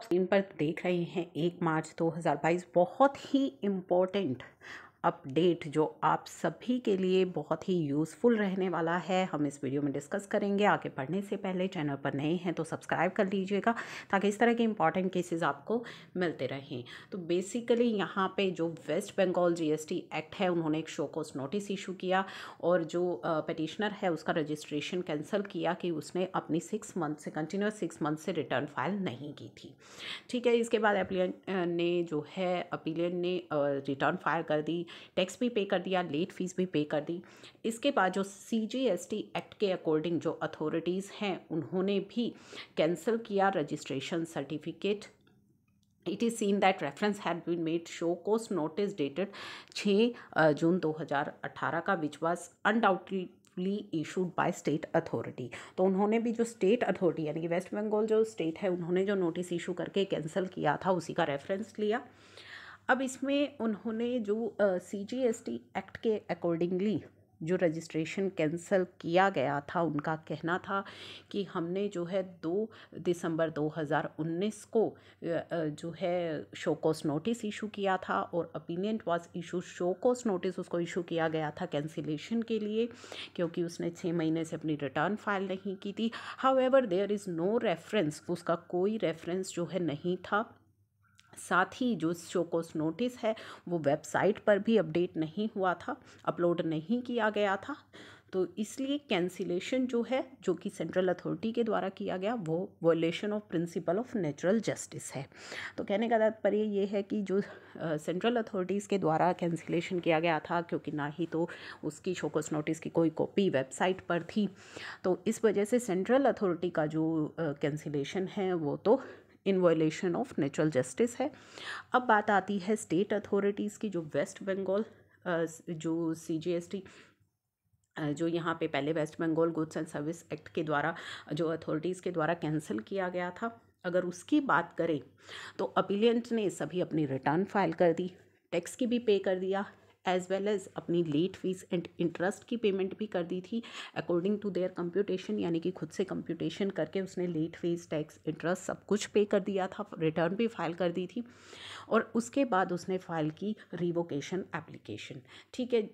Screen पर देख रहे हैं 1 मार्च 2022 बहुत ही इम्पोर्टेंट अपडेट जो आप सभी के लिए बहुत ही यूज़फुल रहने वाला है। हम इस वीडियो में डिस्कस करेंगे। आगे बढ़ने से पहले चैनल पर नए हैं तो सब्सक्राइब कर लीजिएगा ताकि इस तरह के इंपॉर्टेंट केसेस आपको मिलते रहें। तो बेसिकली यहाँ पे जो वेस्ट बंगाल जीएसटी एक्ट है उन्होंने एक शो कॉज नोटिस इशू किया और जो पटिशनर है उसका रजिस्ट्रेशन कैंसिल किया कि उसने अपनी 6 मंथ से कंटिन्यूस 6 मंथ से रिटर्न फाइल नहीं की थी। ठीक है, इसके बाद अपीलेंट ने जो है अपीलेंट ने रिटर्न फाइल कर दी, टैक्स भी पे कर दिया, लेट फीस भी पे कर दी। इसके बाद जो सीजीएसटी एक्ट के अकॉर्डिंग जो अथॉरिटीज़ हैं उन्होंने भी कैंसिल किया registration certificate. It is seen that reference had been made show cause notice dated 6 जून 2018 का which was undoubtedly issued by state authority। तो उन्होंने भी जो स्टेट अथॉरिटी यानी कि वेस्ट बंगाल जो स्टेट है उन्होंने जो नोटिस इशू करके कैंसिल किया था उसी का रेफरेंस लिया। अब इसमें उन्होंने जो सीजीएसटी एक्ट के अकॉर्डिंगली जो रजिस्ट्रेशन कैंसिल किया गया था उनका कहना था कि हमने जो है 2 दिसंबर 2019 को जो है शो कॉज नोटिस इशू किया था और appellate was issue show cause notice उसको इशू किया गया था कैंसिलेशन के लिए क्योंकि उसने 6 महीने से अपनी रिटर्न फाइल नहीं की थी। However there is no reference, उसका कोई रेफरेंस जो है नहीं था। साथ ही जो शो कॉज नोटिस है वो वेबसाइट पर भी अपडेट नहीं हुआ था, अपलोड नहीं किया गया था। तो इसलिए कैंसिलेशन जो है जो कि सेंट्रल अथॉरिटी के द्वारा किया गया वो violation of principle of natural justice है। तो कहने का तात्पर्य ये है कि जो सेंट्रल अथॉरिटीज़ के द्वारा कैंसिलेशन किया गया था क्योंकि ना ही तो उसकी शो कॉज नोटिस की कोई कॉपी वेबसाइट पर थी, तो इस वजह से सेंट्रल अथॉरिटी का जो कैंसिलेशन है वो तो in violation of natural justice है। अब बात आती है स्टेट अथॉरिटीज़ की। जो वेस्ट बंगाल जो सीजीएसटी जो यहाँ पे पहले West Bengal goods and service act के द्वारा जो अथॉरिटीज़ के द्वारा कैंसिल किया गया था, अगर उसकी बात करें तो अपीलेंट ने सभी अपनी रिटर्न फाइल कर दी, टैक्स की भी पे कर दिया, एज वेल एज अपनी लेट फीस एंड इंटरेस्ट की पेमेंट भी कर दी थी अकॉर्डिंग टू देयर कंप्यूटेशन, यानी कि खुद से कंप्यूटेशन करके उसने लेट फीस टैक्स इंटरेस्ट सब कुछ पे कर दिया था, रिटर्न भी फाइल कर दी थी। और उसके बाद उसने फाइल की रिवोकेशन एप्लीकेशन। ठीक है,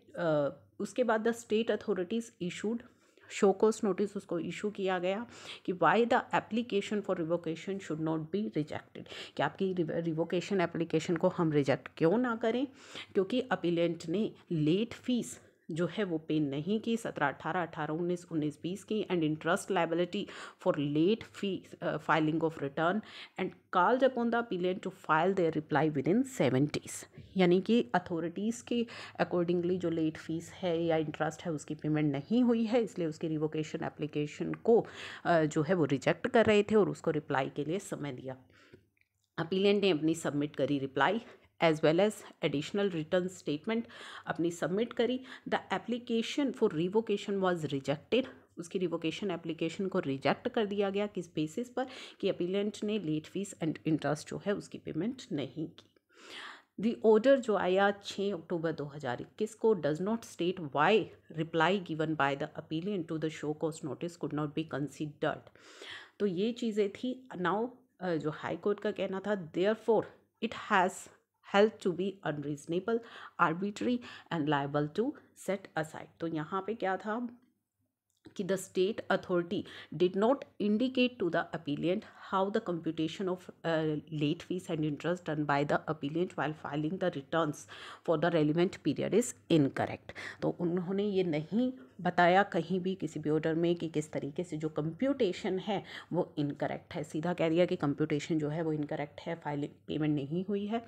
उसके बाद the state authorities issued show cause notice उसको इशू किया गया कि why the application for revocation should not be rejected, कि आपकी रिवोकेशन एप्लीकेशन को हम रिजेक्ट क्यों ना करें, क्योंकि अपीलेंट ने लेट फीस जो है वो पे नहीं की 17, 18, 18, 19, 19, 20 की and interest liability for late fee filing of return and called upon the appellant to file their reply within 7 days। यानी कि अथॉरिटीज़ के अकॉर्डिंगली जो लेट फीस है या इंटरेस्ट है उसकी पेमेंट नहीं हुई है, इसलिए उसकी रिवोकेशन एप्लीकेशन को जो है वो रिजेक्ट कर रहे थे और उसको रिप्लाई के लिए समय दिया। अपीलेंट ने अपनी सबमिट करी reply as well as additional return statement अपनी सबमिट करी। The application for revocation was rejected, उसकी रिवोकेशन एप्लीकेशन को रिजेक्ट कर दिया गया किस बेसिस पर कि अपीलेंट ने लेट फीस एंड इंटरेस्ट जो है उसकी पेमेंट नहीं की। दी ऑर्डर जो आया 6 अक्टूबर 2021 को does not state why reply given by the appellant to the show cause notice could not be considered. तो ये चीज़ें थी। नाउ जो हाई कोर्ट का कहना था therefore it has held to be unreasonable, arbitrary and liable to set aside. तो यहाँ पे क्या था कि the state authority did not indicate to the appellant how the computation of late fees and interest done by the appellant while filing the returns for the relevant period is incorrect। तो उन्होंने ये नहीं बताया कहीं भी किसी भी order में कि किस तरीके से जो कंप्यूटेशन है वो इनकरेक्ट है, सीधा कह दिया कि कंप्यूटेशन जो है वो इनकरेक्ट है, फाइलिंग पेमेंट नहीं हुई है।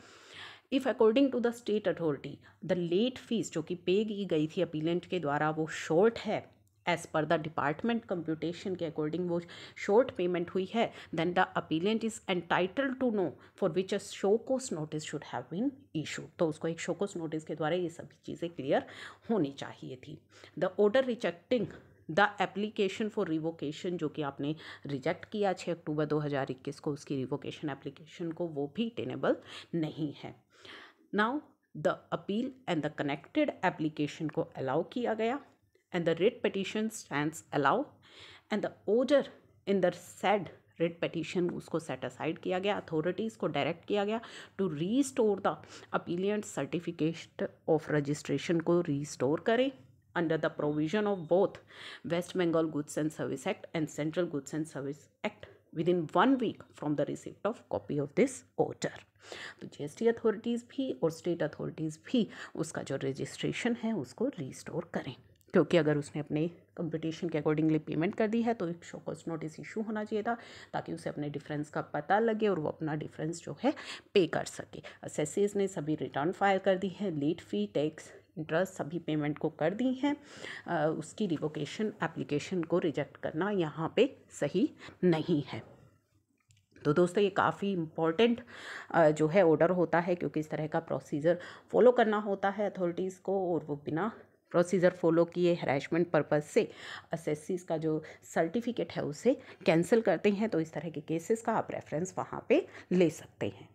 If according to the state authority the late fees जो कि पे की गई थी अपीलेंट के द्वारा वो शॉर्ट है, as per the department computation के अकॉर्डिंग वो शॉर्ट पेमेंट हुई है, then the appellant is entitled to know for which a show cause notice should have been issue. तो उसको एक शो कॉज नोटिस के द्वारा ये सभी चीज़ें क्लियर होनी चाहिए थी। The order rejecting the application for revocation जो कि आपने रिजेक्ट किया 6 अक्टूबर 2021 को उसकी रिवोकेशन एप्लीकेशन को, वो भी टेनेबल नहीं है। Now the appeal and the connected application को अलाउ किया गया and the writ petition stands allow and the order in the said writ petition उसको सेट असाइड किया गया, अथॉरिटीज़ को डायरेक्ट किया गया to restore the appellant certificate of registration को रीस्टोर करें under the provision of both West Bengal Goods and Service Act and Central Goods and Service Act within 1 week from the receipt of copy of this order। तो GST authorities भी और state authorities भी उसका जो registration है उसको restore करें, क्योंकि अगर उसने अपने कंपटीशन के अकॉर्डिंगली पेमेंट कर दी है तो एक शो कॉस्ट नोटिस इशू होना चाहिए था, ताकि उसे अपने डिफरेंस का पता लगे और वो अपना डिफरेंस जो है पे कर सके। असेसीज ने सभी रिटर्न फाइल कर दी है, लेट फी, टैक्स, इंटरेस्ट सभी पेमेंट को कर दी हैं। उसकी रिवोकेशन एप्लीकेशन को रिजेक्ट करना यहाँ पे सही नहीं है। तो दोस्तों ये काफ़ी इम्पॉर्टेंट जो है ऑर्डर होता है, क्योंकि इस तरह का प्रोसीजर फॉलो करना होता है अथॉरिटीज़ को, और वो बिना प्रोसीजर फॉलो किए हैरेसमेंट पर्पज़ से असेसीज का जो सर्टिफिकेट है उसे कैंसिल करते हैं। तो इस तरह के केसेस का आप रेफरेंस वहाँ पे ले सकते हैं।